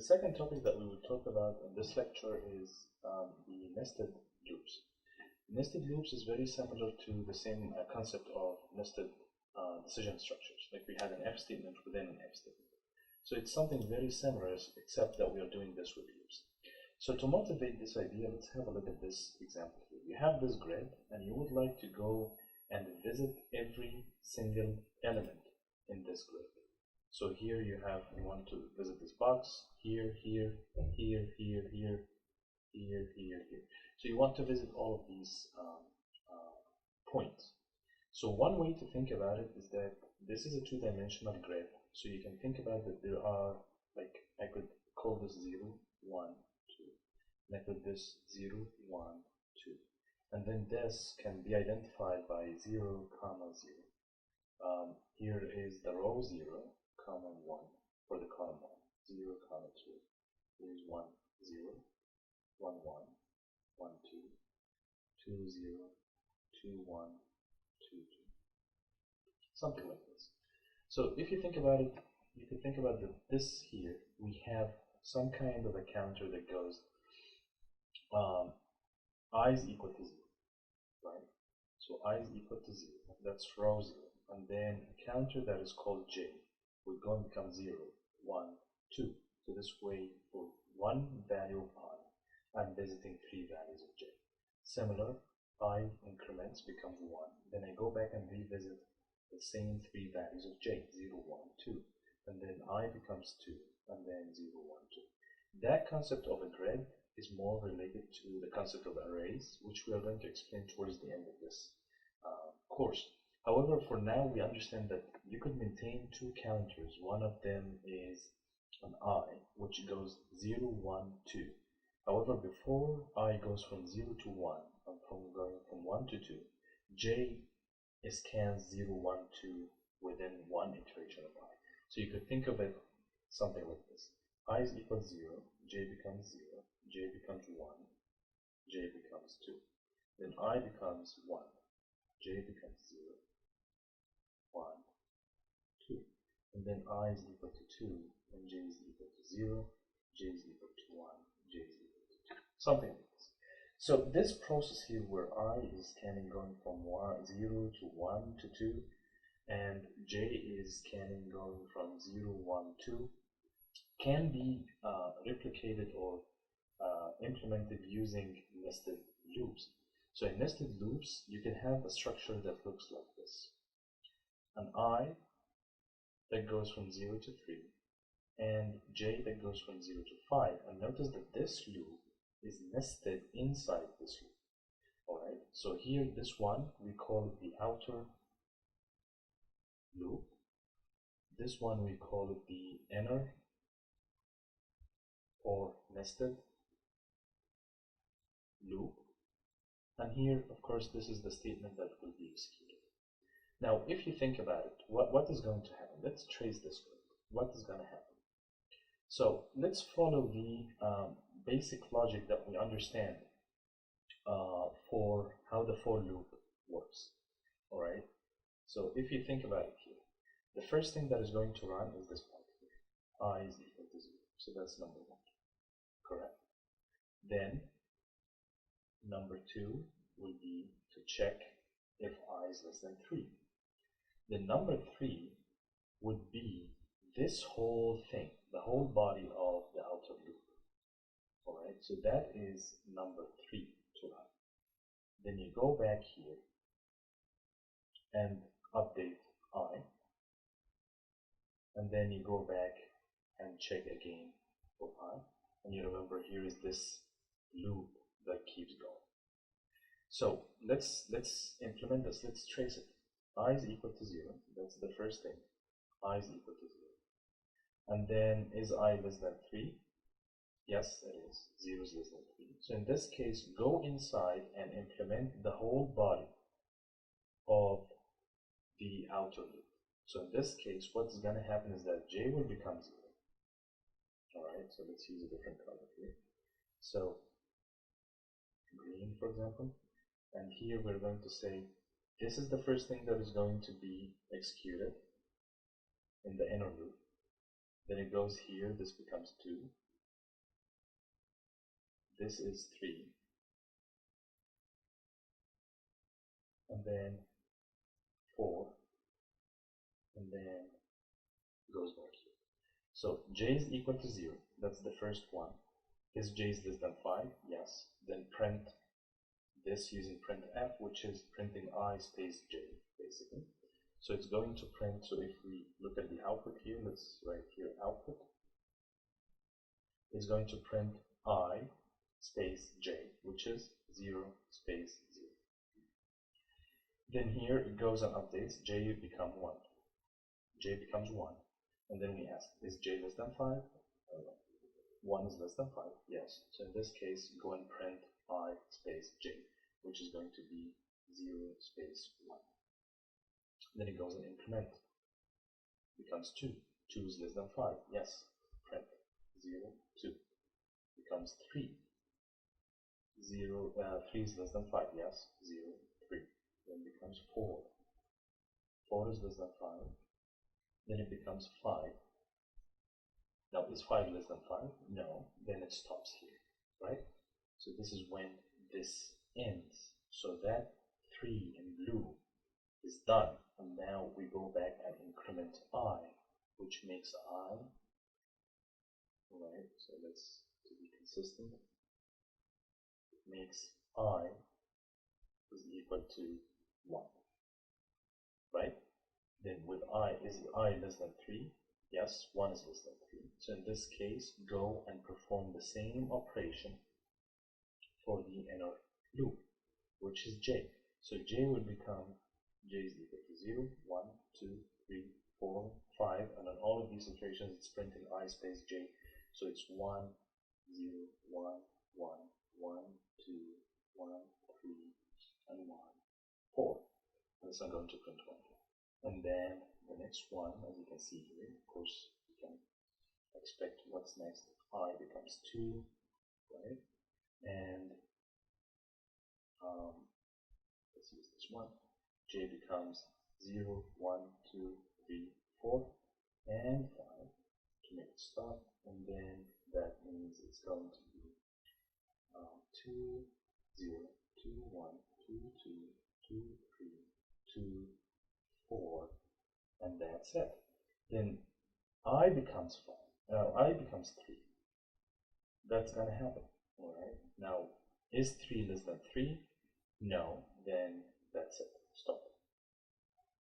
The second topic that we will talk about in this lecture is the nested loops. Nested loops is very similar to the same concept of nested decision structures. Like we had an if statement within an if statement. So it's something very similar, except that we are doing this with loops. So to motivate this idea, let's have a look at this example here. You have this grid, and you would like to go and visit every single element in this grid. So here you want to visit this box, here, here, here, here, here, here, here, here. So you want to visit all of these points. So one way to think about it is that this is a two-dimensional grid. So you can think about that there are, like, I could call this 0, 1, 2. And I could this 0, 1, 2. And then this can be identified by 0, comma 0. Here is the row 0, comma 1 for the column 1, 0, comma 2. Here is 1, 0, 1, 1, 1, 2, 2, 0, 2, 1, 2, 2. Something like this. So if you think about it, you can think about that this here, we have some kind of a counter that goes I is equal to 0, right? So I is equal to 0, that's row 0. And then a counter that is called j would go and become 0, 1, 2. So this way, for one value of I, I'm visiting 3 values of j. Similar, I increments becomes 1. Then I go back and revisit the same 3 values of j, 0, 1, 2. And then I becomes 2, and then 0, 1, 2. That concept of a grid is more related to the concept of arrays, which we are going to explain towards the end of this course. However, for now, we understand that you could maintain 2 counters. One of them is an I, which goes 0, 1, 2. However, before I goes from 0 to 1, and going from 1 to 2, j scans 0, 1, 2 within one iteration of I. So you could think of it something like this. I is equal to 0, j becomes 0, j becomes 1, j becomes 2. Then I becomes 1, j becomes 0, 1, 2. And then I is equal to 2, and j is equal to 0, j is equal to 1, j is equal to 2. Something like this. So this process here where I is scanning going from 0 to 1 to 2, and j is scanning going from 0, 1, 2, can be replicated or implemented using nested loops. So in nested loops, you can have a structure that looks like this. An I that goes from 0 to 3, and j that goes from 0 to 5. And notice that this loop is nested inside this loop. Alright, so here this one, we call it the outer loop. This one we call it the inner or nested loop. And here, of course, this is the statement that will be executed. Now, if you think about it, what is going to happen? Let's trace this code. What is going to happen? So let's follow the basic logic that we understand for how the for loop works. All right. So if you think about it here, the first thing that is going to run is this part here. I is equal to 0. So that's number 1. Correct. Then number 2 will be to check if I is less than 3. Then number 3 would be this whole thing, the whole body of the outer loop. Alright, so that is number 3 to run. Then you go back here and update I, and then you go back and check again for I, and you remember here is this loop that keeps going. So let's implement this. Let's trace it. I is equal to 0. That's the first thing. I is equal to 0. And then is I less than 3? Yes, it is. 0 is less than 3. So in this case, go inside and implement the whole body of the outer loop. So in this case, what's going to happen is that j will become 0. Alright, so let's use a different color here. So green, for example. And here we're going to say this is the first thing that is going to be executed in the inner loop. Then it goes here, this becomes 2. this is 3, and then 4, and then goes back here. So j is equal to 0, that's the first one. Is j is less than 5? Yes. Then print this using printf, which is printing I space j, basically. So it's going to print, so if we look at the output here, let's write here output. It's going to print I space j, which is 0 space 0. Then here it goes and updates, j become 1. J becomes 1. And then we ask, is j less than 5? 1 is less than 5, yes. So in this case, go and print I space j, which is going to be 0 space 1. Then it goes and increment. Becomes 2. 2 is less than 5, yes. Print 0, 2. Becomes 3. 3 is less than 5, yes. 0, 3. Then becomes 4. 4 is less than 5. Then it becomes 5. Now, is 5 less than 5? No. Then it stops here, right? So this is when this ends. So that 3 in blue is done. And now we go back and increment I, which makes I, right? So let's, to be consistent, it makes I is equal to 1, right? Then with I, is I less than 3? Yes, 1 is less than 3. So in this case, go and perform the same operation for the inner loop, which is j. So j will become, j is equal to 0, 1, 2, 3, 4, 5, and on all of these iterations it's printing I space j. So it's 1, 0, 1, 1, 1, 2, 1, 3, and 1, 4. And it's not going to print 1 here. And then the next one, as you can see here, of course, you can expect what's next. I becomes 2, right? And let's use this one. J becomes 0, 1, 2, 3, 4, and 5 to make it stop. And then that means it's going to be 2, 0, 2, 1, 2, 2, 2, 3, 2, 4, and that's it. Then I becomes 5. I becomes 3. That's going to happen. Alright. Now, is 3 less than 3? No. Then that's it. Stop.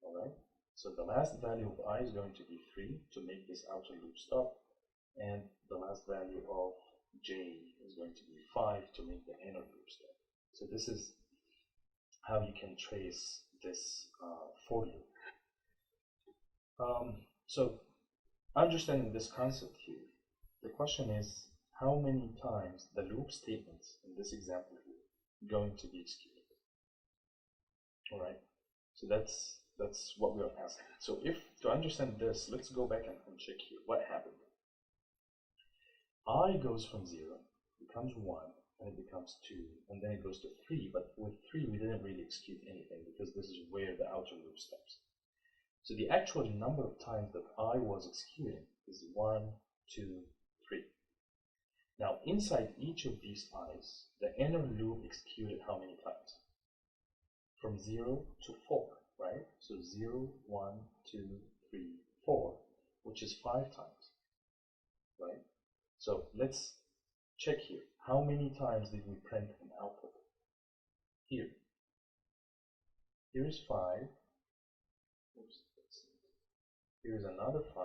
Alright. So the last value of I is going to be 3 to make this outer loop stop. And the last value of j is going to be 5 to make the inner loop stop. So this is how you can trace this for loop. So understanding this concept here, the question is how many times the loop statements in this example here are going to be executed. Alright, so that's what we are asking. So if to understand this, let's go back and check here what happened. I goes from 0, becomes 1, and it becomes 2, and then it goes to 3, but with 3 we didn't really execute anything because this is where the outer loop stops. So the actual number of times that I was executing is 1, 2, 3. Now inside each of these i's, the inner loop executed how many times? From 0 to 4, right? So 0, 1, 2, 3, 4, which is 5 times, right? So let's check here. How many times did we print an output? Here. Here is 5. Oops, here is another 5,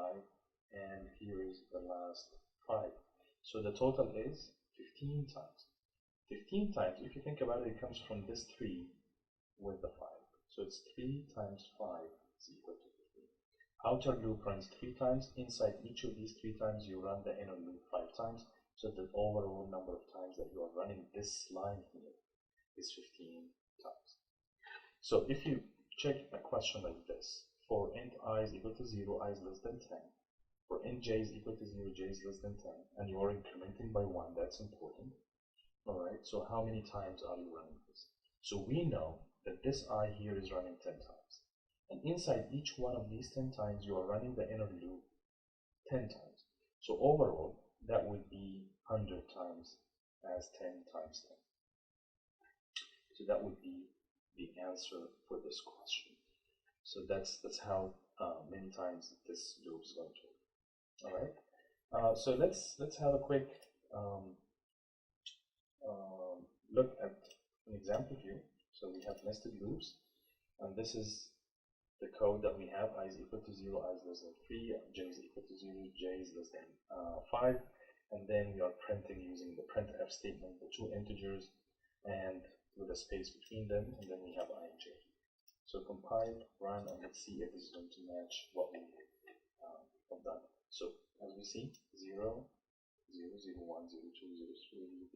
and here is the last 5. So the total is 15 times. 15 times, if you think about it, it comes from this 3 with the 5. So it's 3 times 5 is equal to 15. Outer loop runs 3 times. Inside each of these 3 times, you run the inner loop 5 times. So the overall number of times that you are running this line here is 15 times. So if you check a question like this, for int I is equal to 0, I is less than 10. For int j is equal to 0, j is less than 10. And you are incrementing by 1, that's important. Alright, so how many times are you running this? So we know that this I here is running 10 times. And inside each one of these 10 times, you are running the inner loop 10 times. So overall, that would be 100 times as 10 times 10. So that would be the answer for this question. So that's how many times this loop is going to work. All right. So let's have a quick look at an example here. So we have nested loops, and this is the code that we have. I is equal to 0, I is less than 3, j is equal to 0, j is less than 5, and then we are printing using the printf statement, the two integers, and with a space between them, and then we have I and j. So compile, run, and let's see if this is going to match what we have done. So as we see, 0, 0, 0, 1, 0, 2, 0, 3,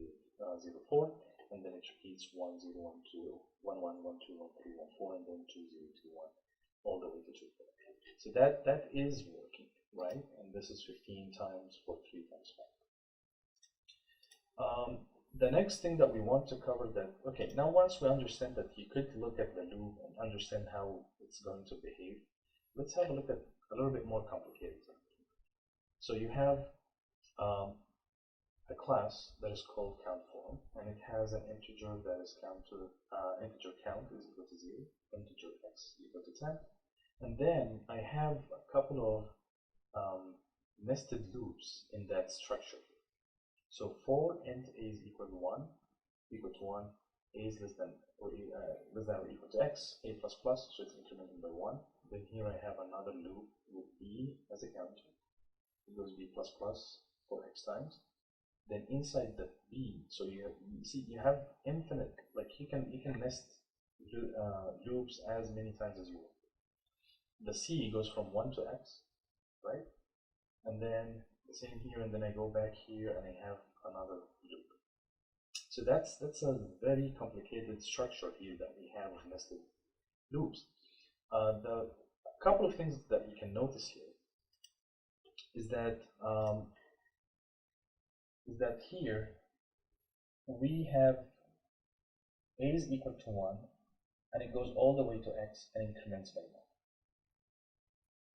0, 4, and then it repeats 1, 0, 1, 2, 1, 1, 1, 2, 1, 3, 1, 4, and then 2, 0, 2, 1, all the way to 2. So that is working, right? And this is 15 times for 3 times 5. The next thing that we want to cover that, okay, now once we understand that you could look at the loop and understand how it's going to behave, let's have a look at a little bit more complicated. So you have a class that is called countForm, and it has an integer that is integer count is equal to 0, integer x equal to 10, and then I have a couple of nested loops in that structure. So for int a is equal to 1, a is less than or equal to x, a plus plus, so it's incremented by 1. Then here I have another loop with b as a counter. It goes b plus plus for x times. Then inside the b, so you have infinite, like you can nest loops as many times as you want. The c goes from 1 to x, right? And then the same here, and then I go back here and I have another loop. So that's a very complicated structure here that we have of nested loops. The couple of things that you can notice here is that here we have a is equal to 1, and it goes all the way to x and increments by 1.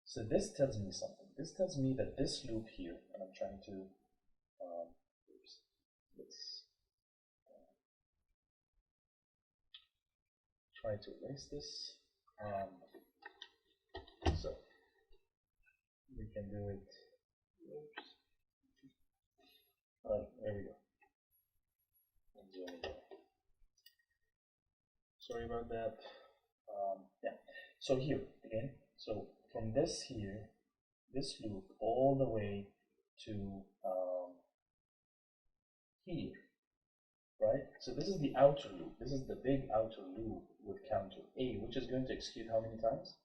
So this tells me something. This tells me that this loop here, and I'm trying to let's try to erase this. So we can do it. Oops. All right, there we go. Sorry about that. Yeah. So here again. So from this here, this loop all the way to here, right? So this is the outer loop. This is the big outer loop with counter a, which is going to execute how many times?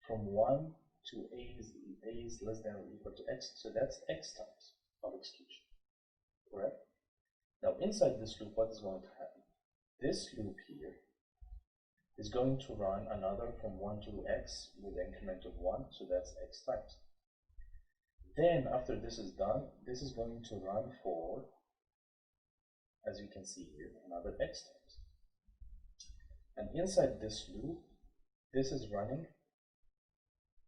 From 1 to a is less than or equal to x. So that's x times of execution, correct? Now inside this loop, what is going to happen? This loop here is going to run another from 1 to x with an increment of 1, so that's x times. Then after this is done, this is going to run for, as you can see here, another x times. And inside this loop, this is running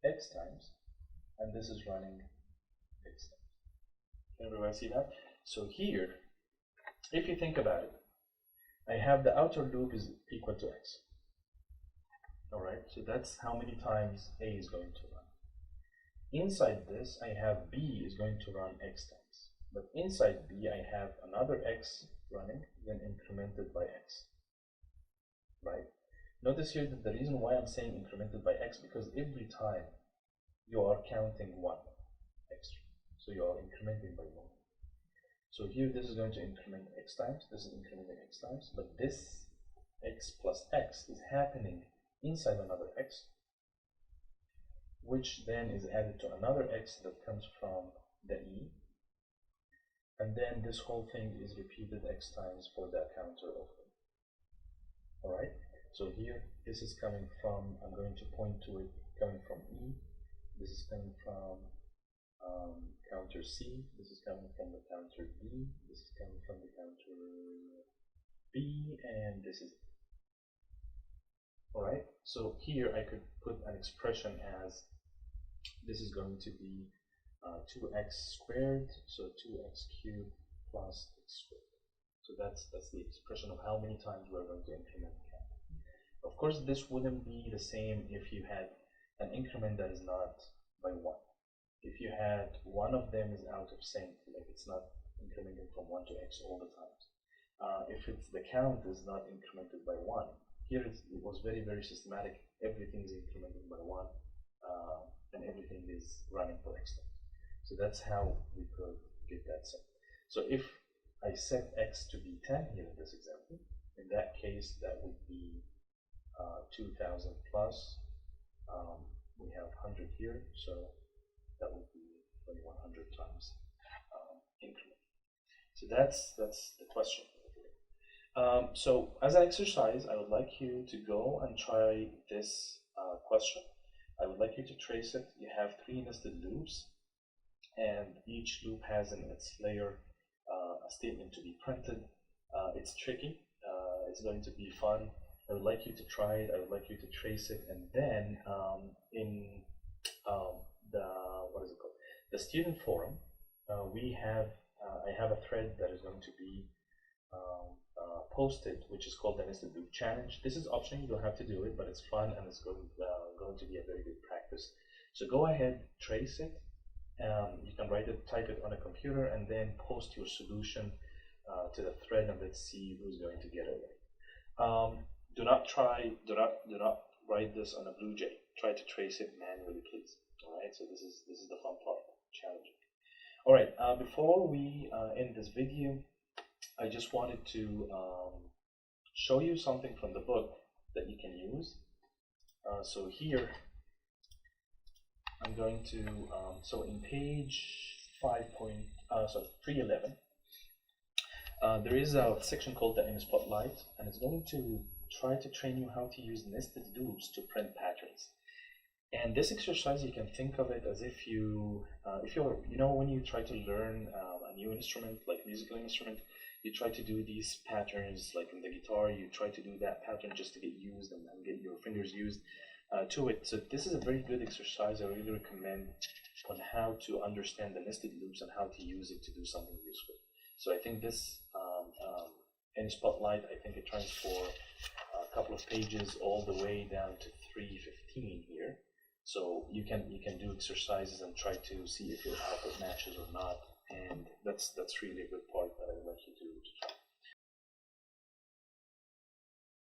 x times, and this is running x times. Can everybody see that? So here, if you think about it, I have the outer loop is equal to x. All right, so that's how many times a is going to run. Inside this, I have b is going to run x times. But inside b, I have another x running, then incremented by x. Right? Notice here that the reason why I'm saying incremented by x, because every time you are counting 1 extra. So you are incrementing by 1. So here this is going to increment x times, this is incrementing x times, but this x plus x is happening inside another x, which then is added to another x that comes from the e, and then this whole thing is repeated x times for that counter of it. Alright, so here this is coming from, I'm going to point to it coming from e, this is coming from counter c, this is coming from the counter d, this is coming from the counter b, and this is. Alright, so here I could put an expression as this is going to be 2x squared, so 2x cubed plus x squared. So that's the expression of how many times we're going to increment the count. Of course, this wouldn't be the same if you had an increment that is not by 1. If you had one of them is out of sync, like it's not incrementing from 1 to x all the time. If it's the count is not incremented by 1, here it was very, very systematic. Everything is incremented by 1, and everything is running for x times. So that's how we could get that set. So if I set x to be 10 here in this example, in that case, that would be 2000 plus, we have 100 here, so that would be 2100 times increment. So that's the question. So as an exercise, I would like you to go and try this question. I would like you to trace it. You have 3 nested loops, and each loop has in its layer a statement to be printed. It's tricky. It's going to be fun. I would like you to try it. I would like you to trace it, and then in the student forum, I have a thread that is going to be posted, which is called the Nested Loop Challenge. This is optional, you don't have to do it, but it's fun and it's going to be a very good practice. So go ahead, trace it. You can write it, type it on a computer, and then post your solution to the thread, and let's see who's going to get it right. Do not write this on a BlueJ. Try to trace it manually, please. All right. So this is the fun part, challenging. All right. Before we end this video, I just wanted to show you something from the book that you can use. So here, I'm going to, so in page 311, there is a section called the M Spotlight, and it's going to try to train you how to use nested loops to print patterns. And this exercise, you can think of it as if you're, when you try to learn a new instrument, like musical instrument, you try to do these patterns, like in the guitar, you try to do that pattern just to get used and get your fingers used to it. So this is a very good exercise. I really recommend on how to understand the nested loops and how to use it to do something useful. So I think this in Spotlight, I think it runs for a couple of pages all the way down to 315 here. So you can do exercises and try to see if your output matches or not, and that's really a good part that I would like you to